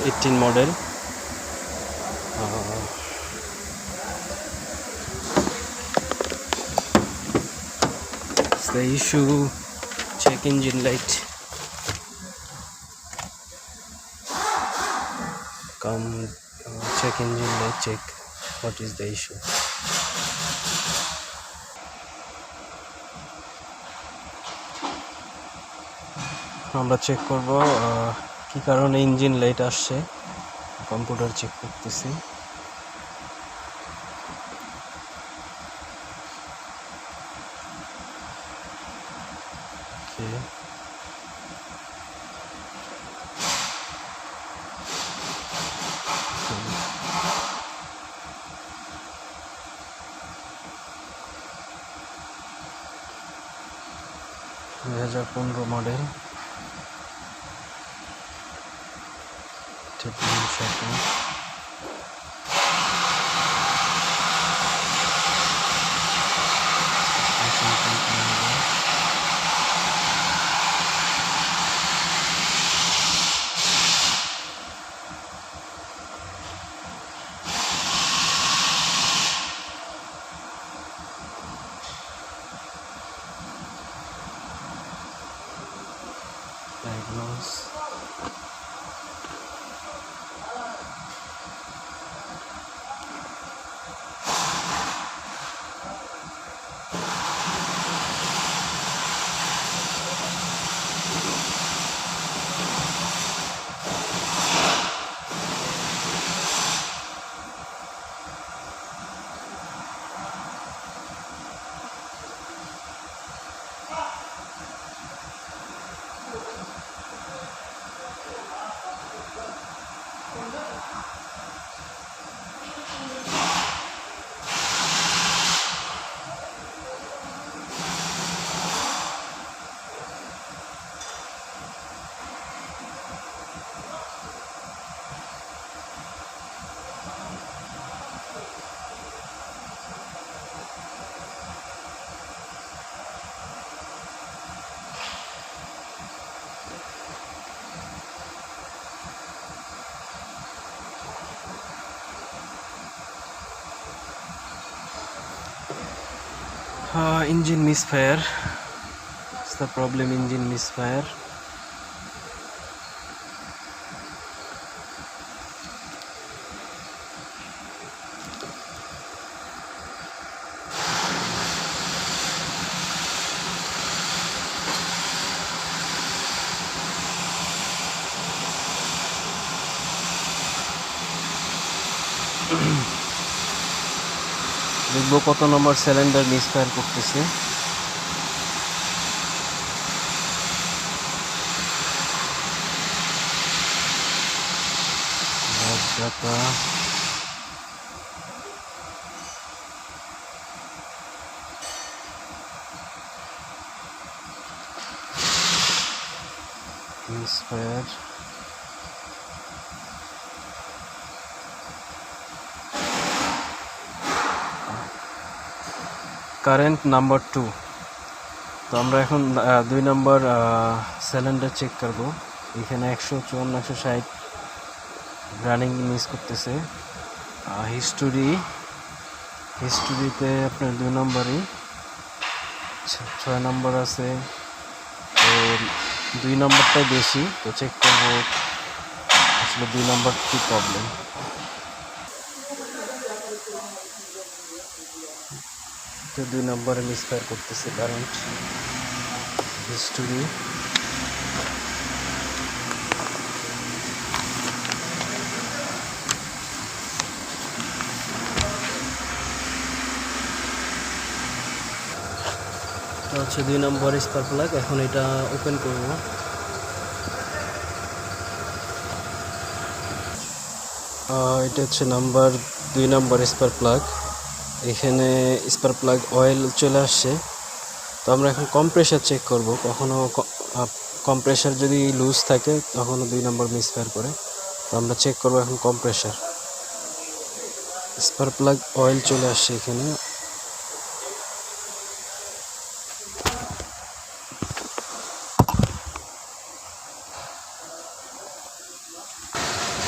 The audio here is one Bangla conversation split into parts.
18 model. It's the issue. Check engine light. Come check engine light, check what is the issue. আমরা চেক করব কি কারণে ইঞ্জিন লাইট আসছে, কম্পিউটার চেক করতেছি। ওকে, দুই 2015 model. Diagnose. Engine misfire. It's the problem, engine misfire. দেখবো কত নম্বর সিলিন্ডার মিসফায়ার করতেছে। Misfire current number 2। তো আমরা এখন 2 নম্বর সিলিন্ডার চেক করব। এখানে 154 160 রানিং মিস করতেছে। হিস্টোরিতে আপনার 2 নম্বরই 6 নম্বর আছে, তো 2 নম্বরটাই বেশি। তো চেক করব আসলে 2 নম্বর কি প্রবলেম। তো 2 নম্বরে মিসফায়ার করতেছে কারেন্ট। হিস্টোরি তো হচ্ছে 2 নম্বর স্পার্ক প্লাগ। এখন এটা ওপেন করব। এটা হচ্ছে 2 নম্বর স্পার্ক প্লাগ। এখানে স্পার্ক প্লাগ অয়েল চলে আসছে। তো আমরা এখন কম্প্রেসার চেক করব। কখনো কম্প্রেসার যদি লুজ থাকে তখনও 2 নম্বর মিসফায়ার করে। তো আমরা চেক করব এখন কম্প্রেসার। স্পার্ক প্লাগ অয়েল চলে আসছে এখানে।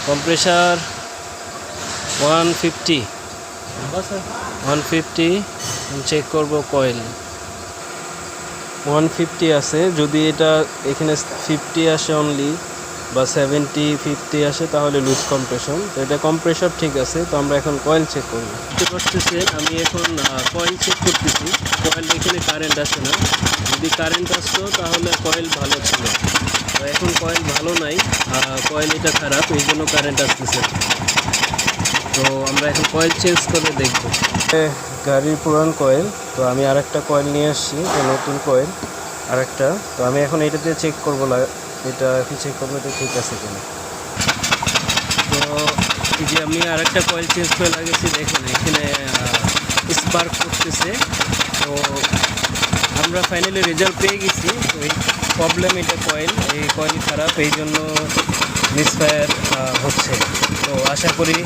কম্প্রেসার 150 150 চেক করব কয়েল 150 আছে, যদি এটা এখানে 50 আসে অনলি বা 70-50 আসে তাহলে লুজ কম্প্রেশন। তো এটা কম্প্রেসর ঠিক আছে। তো আমরা এখন কয়েল চেক করব। বুঝতে পারতেছেন আমি এখন কয়েল চেক করতেছি। কয়েল এখানে কারেন্ট আসে না, যদি কারেন্ট আসতো তাহলে কয়েল ভালো ছিল। তো এখন কয়েল ভালো নাই, কয়েল এটা খারাপ, এই জন্য কারেন্ট আসতেছে। তো আমরা এখন কয়েল চেঞ্জ করে দেখব। গাড়ির পুরান কয়েল, তো আমি আরেকটা কয়েল নিয়ে আসছি, তো নতুন কয়েল আরেকটা। তো আমি এখন এটাতে চেক করবো, এটা এখন চেক করবো এটা ঠিক আছে কিনা। তো এই যে আমি আরেকটা কয়েল চেঞ্জ করে লাগিয়েছি, দেখুন এখানে স্পার্ক করতেছে। তো আমরা ফাইনালি রেজাল্ট পেয়ে গেছি। তো এই প্রবলেম, এটা কয়েল, এই কয়েল খারাপ, এই জন্য মিসফায়ার হচ্ছে। তো আশা করি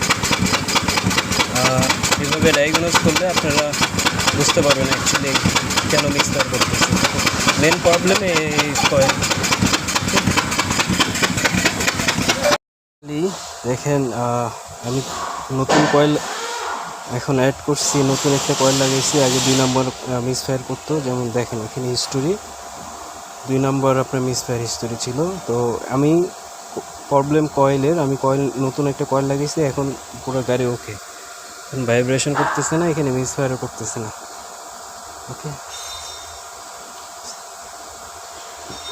এভাবে ডায়াগনোজ করলে আপনারা বুঝতে পারবেন অ্যাকচুয়ালি কেন মিসফায়ার করতেছে। মেন প্রবলেম এই কয়েল। দেখেন আমি নতুন কয়েল এখন অ্যাড করছি, নতুন একটা কয়েল লাগিয়েছি। আগে 2 নম্বর মিসফায়ার করতো, যেমন দেখেন এখানে হিস্টোরি 2 নম্বর আপনার মিসফায়ার হিস্টোরি ছিল। তো আমি প্রবলেম কয়েলের, আমি কয়েল নতুন একটা কয়েল লাগিয়েছি, এখন পুরো গাড়ি ওকে, ভাইব্রেশন করতেছে না, এখানে মিসফায়ারও করতেছে না। ওকে,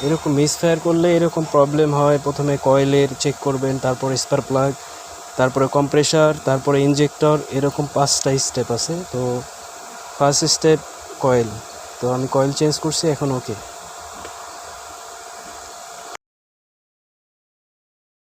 এরকম মিসফায়ার করলে এরকম প্রবলেম হয়। প্রথমে কয়েলের চেক করবেন, তারপরে স্পার্ক প্লাগ, তারপরে কম্প্রেসার, তারপরে ইনজেক্টর, এরকম 5টা স্টেপ আছে। তো ফার্স্ট স্টেপ কয়েল। তো আমি কয়েল চেঞ্জ করছি, এখন ওকে।